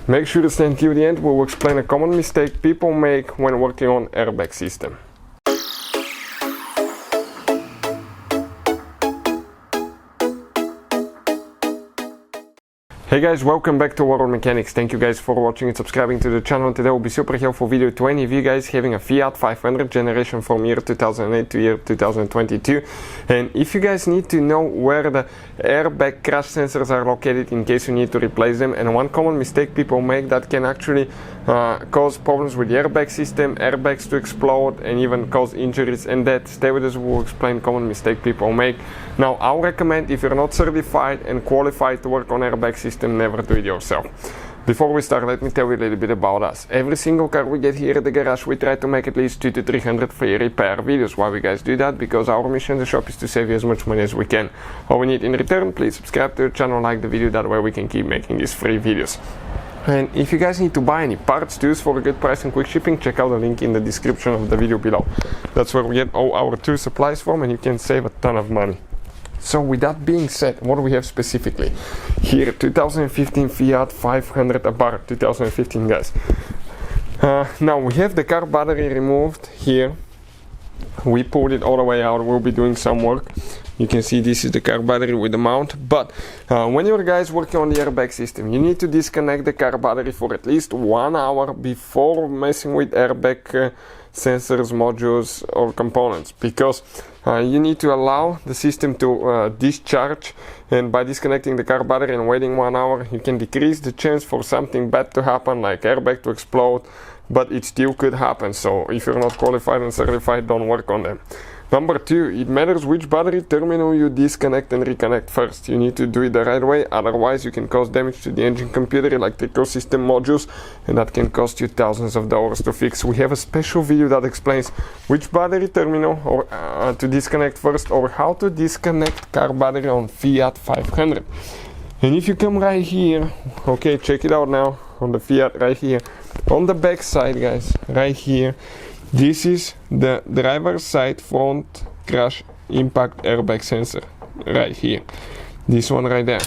Make sure to stay until the end. We will explain a common mistake people make when working on airbag system. Hey guys, welcome back to World Mechanics. Thank you guys for watching and subscribing to the channel. Today will be super helpful video to any of you guys having a Fiat 500 generation from year 2008 to year 2022. And if you guys need to know where the airbag crash sensors are located in case you need to replace them, and one common mistake people make that can actually cause problems with the airbag system, airbags to explode, and even cause injuries and death. Stay with us, we'll explain common mistake people make. Now, I'll recommend if you're not certified and qualified to work on airbag system, never do it yourself. Before we start, let me tell you a little bit about us. Every single car we get here at the garage, we try to make at least 200 to 300 free repair videos. Why we guys do that? Because our mission in the shop is to save you as much money as we can. All we need in return, please subscribe to the channel, like the video, that way we can keep making these free videos. And if you guys need to buy any parts tools for a good price and quick shipping, check out the link in the description of the video below. That's where we get all our tool supplies from, and you can save a ton of money. So with that being said, what do we have specifically? Here, 2015 Fiat 500 Abarth, 2015 guys. Now we have the car battery removed here. We pulled it all the way out, we'll be doing some work. You can see this is the car battery with the mount, but when you're guys working on the airbag system, you need to disconnect the car battery for at least 1 hour before messing with airbag sensors, modules or components, because you need to allow the system to discharge, and by disconnecting the car battery and waiting 1 hour, you can decrease the chance for something bad to happen, like airbag to explode, but it still could happen. So if you're not qualified and certified, don't work on them. Number 2, it matters which battery terminal you disconnect and reconnect first. You need to do it the right way, otherwise you can cause damage to the engine, computer, electrical system modules, and that can cost you thousands of dollars to fix. We have a special video that explains which battery terminal or to disconnect first, or how to disconnect car battery on Fiat 500. And if you come right here, okay, check it out now on the Fiat right here, on the back side guys, right here, this is the driver's side front crash impact airbag sensor right here. This one right there.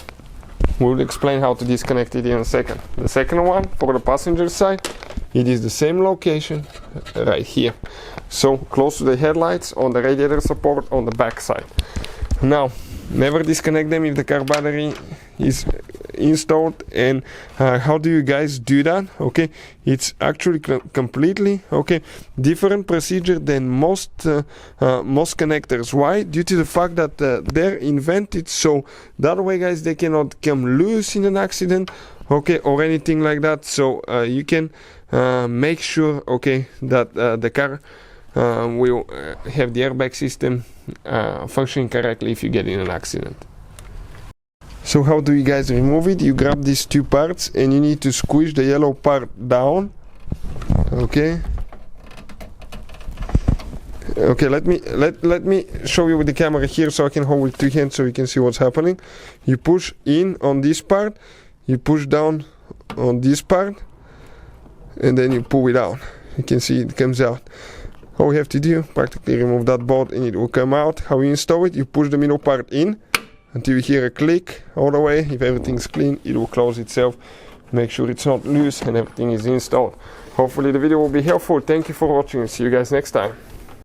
We'll explain how to disconnect it in a second. The second one for the passenger side, it is the same location right here. So close to the headlights, on the radiator support on the back side. Now, never disconnect them if the car battery is installed. And how do you guys do that? Okay, it's actually completely different procedure than most connectors. Why? Due to the fact that they're invented so that way guys they cannot come loose in an accident, okay, or anything like that. So you can make sure, okay, that the car will have the airbag system functioning correctly if you get in an accident. So how do you guys remove it? You grab these two parts and you need to squish the yellow part down. Okay, let me show you with the camera here so I can hold with 2 hands so you can see what's happening. You push in on this part, you push down on this part, and then you pull it out. You can see it comes out. All we have to do, practically remove that bolt and it will come out. How you install it? You push the middle part in until you hear a click all the way. If everything's clean, it will close itself. Make sure it's not loose and everything is installed. Hopefully the video will be helpful. Thank you for watching and see you guys next time.